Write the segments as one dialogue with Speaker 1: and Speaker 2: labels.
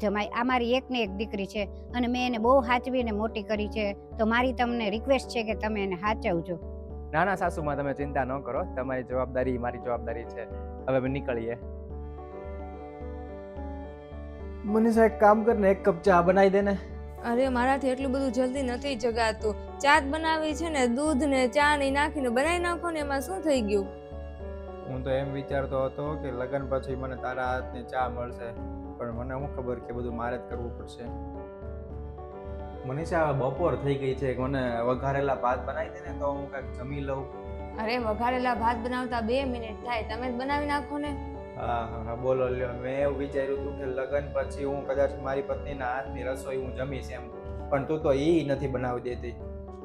Speaker 1: જમાઈ આ મારી એક ને એક દીકરી છે અને મેં એને બહુ સાચવીને મોટી કરી છે, તો મારી તમને રિક્વેસ્ટ છે કે તમે એને સાચવજો.
Speaker 2: ના ના સાસુમાં, તમે ચિંતા ન કરો, તમારી જવાબદારી મારી જવાબદારી છે. હવે અમે નીકળીએ. મનીષા, એક કામ કર ને, એક કપ ચા બનાવી દે ને.
Speaker 3: અરે મારાથી એટલું બધું જલ્દી નથી જગાતું. ચા બનાવી છે ને, દૂધ ને ચા ને નાખીને બનાવી નાખો ને, એમાં શું થઈ ગયું?
Speaker 2: હું તો એમ વિચારતો હતો કે લગ્ન પછી મને તારા હાથની ચા મળશે, પણ મને શું ખબર કે બધું મારે જ કરવું પડશે. મનીષા, બપોર થઈ ગઈ છે, મને વઘારેલા ભાત બનાવી દે ને તો હું કંઈક જમી લઉં.
Speaker 3: અરે વઘારેલા ભાત બનાવતા 2 મિનિટ થાય, તમે જ બનાવી નાખો ને.
Speaker 2: હા હા હા, બોલો લ્યો. મેં એવું વિચાર્યું હતું કે લગ્ન પછી હું કદાચ મારી પત્નીના હાથની રસોઈ હું જમીશ એમ, પણ તું તો એ નથી બનાવી દેતી.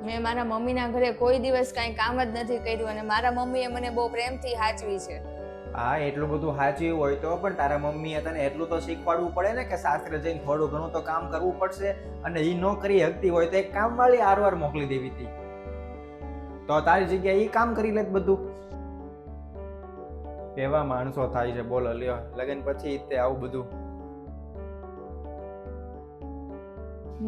Speaker 3: મેં મારા મમ્મીના ઘરે કોઈ દિવસ કાંઈ કામ જ નથી કર્યું અને મારા મમ્મીએ મને બહુ પ્રેમથી સાચવી છે.
Speaker 2: હા, એટલું બધું સાચવ્યું હોય તો પણ તારા મમ્મીએ તને એટલું તો શીખવાડવું પડે ને કે શાસ્ત્રે જઈને થોડું ઘણું તો કામ કરવું પડશે, અને એ ન કરી શકતી હોય તો એક કામવાળી આરવાર મોકલી દેવી હતી, તો તારી જગ્યાએ એ કામ કરી લે બધું. કેવા માણસો થાય છે, બોલો લ્યો. લગ્ન પછી તે આવું બધું.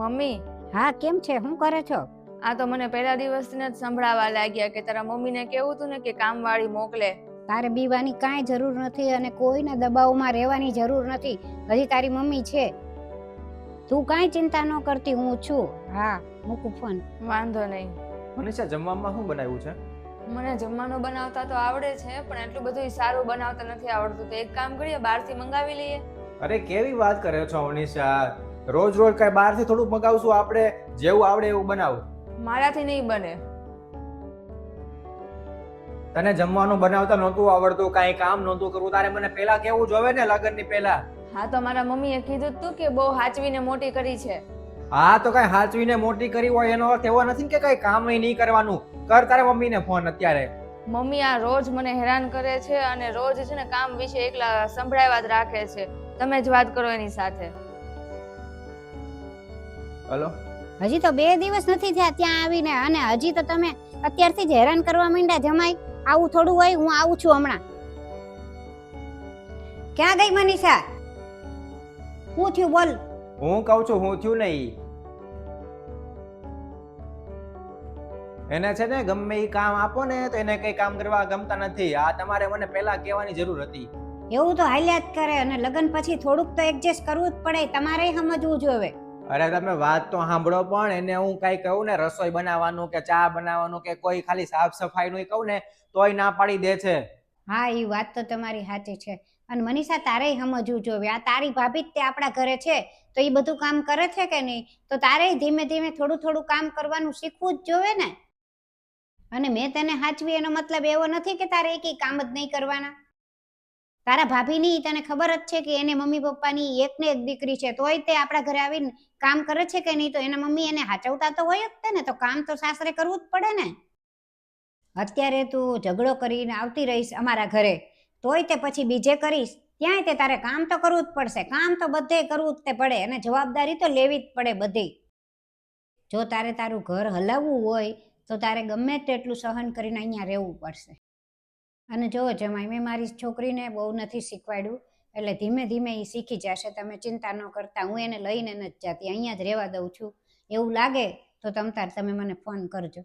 Speaker 3: મમ્મી,
Speaker 1: હા, કેમ છે? શું કરે છો?
Speaker 3: આ તો મને પહેલા દિવસથી જ સંભળાવા લાગ્યા કે તારા મમ્મીને કેવું હતું ને કે કામવાળી મોકલે.
Speaker 1: તારે બીવાની કાંઈ જરૂર નથી અને કોઈના દબાવમાં રહેવાની જરૂર નથી. હજી તારી મમ્મી છે, તું કાંઈ ચિંતા ન કરતી, હું છું. હા, મૂકું ફોન.
Speaker 3: વાંધો નહીં.
Speaker 2: મનીષા, જમવામાં શું બનાવ્યું છે?
Speaker 3: મને જમવાનું બનાવતા તો આવડે છે, પણ એટલું બધું સારું બનાવતા નથી આવડતું. તો એક કામ કરીએ, બહારથી મંગાવી લઈએ.
Speaker 2: અરે કેવી વાત કરે છો મનીષા, રોજ રોજ કઈ બહારથી થોડુંક મગાવશું આપણે? જેવું આવડે એવું બનાવ.
Speaker 3: મારાથી નહીં બને.
Speaker 2: તને જમવાનું બનાવતા નહોતું આવડતું, કાંઈ કામ નહોતું કરવું, તારે મને પહેલા કેવું જોવે ને, લગ્નની પહેલા.
Speaker 3: હા, તો મારા મમ્મીએ કીધું તું કે બહુ સાચવીને મોટી કરી છે.
Speaker 2: હા, તો કઈ હાચવીને મોટી કરી હોય એનો અર્થ એવો નથી કે કઈ કામ નહીં કરવાનું. કર તારા મમ્મીને ફોન અત્યારે.
Speaker 3: મમ્મી આ રોજ મને હેરાન કરે છે અને રોજ છે ને કામ વિશે એકલા સંભળાવ્યા જ રાખે છે. તમે જ વાત કરો એની સાથે.
Speaker 2: હલો.
Speaker 1: હજી તો 2 દિવસ નથી થયા ત્યાં આવીને, અને હજી તો તમે અત્યારથી જ હેરાન કરવા માંડ્યા. જમાઈ, આવું થોડું હોય? હું આવું છું હમણાં. ક્યાં ગઈ મનીષા? શું થયું બોલ?
Speaker 2: હું કહું છું હું થયું નહીં. એને છે ને ગમે એ કામ આપો ને તો એને કઈ કામ કરવા ગમતા નથી. આ તમારે મને પહેલા કહેવાની જરૂર હતી.
Speaker 1: એવું તો હાલ્યા જ કરે, અને લગ્ન પછી થોડુંક તો એડજસ્ટ કરવું જ પડે. તમારે સમજવું જોઈએ.
Speaker 2: અરે તમે વાત તો સાંભળો, પણ એને હું કઈ કહું ને, રસોઈ બનાવવાનું કે ચા બનાવવાનું કે કોઈ ખાલી સાફ સફાઈ નું કહું ને તોય ના પાડી દે છે.
Speaker 1: હા, એ વાત તો તમારી સાચી છે. અને મનીષા, તારે સમજવું જોઈએ. આ તારી ભાભી જ તે આપણા ઘરે છે, તો એ બધું કામ કરે છે કે નહીં? તો તારે ધીમે ધીમે થોડું થોડું કામ કરવાનું શીખવું જ જોઈએ ને. અને મેં તને સાચવી એનો મતલબ એવો નથી કે તારે એક કામ જ નહીં કરવાના. તારા ભાભીની તને ખબર જ છે કે એને મમ્મી પપ્પાની એક ને એક દીકરી છે, તોય તે આપણા ઘરે આવીને કામ કરે છે કે નહીં? તો એના મમ્મી એને હાચવતા તો હોય જ ને, તો કામ તો સાસરે કરવું જ પડે ને. અત્યારે તું ઝઘડો કરીને આવતી રહીશ અમારા ઘરે, તોય તે પછી બીજે કરીશ ત્યાંય તે તારે કામ તો કરવું જ પડશે. કામ તો બધે કરવું જ તે પડે, અને જવાબદારી તો લેવી જ પડે બધી. જો તારે તારું ઘર હલાવવું હોય તો તારે ગમે તેટલું સહન કરીને અહીંયા રહેવું પડશે. અને જો જમાઈ, મેં મારી છોકરીને બહુ નથી શીખવાડ્યું, એટલે ધીમે ધીમે એ શીખી જશે. તમે ચિંતા ન કરતા, હું એને લઈને નથી જતી, અહીંયા જ રહેવા દઉં છું. એવું લાગે તો તમે મને ફોન કરજો.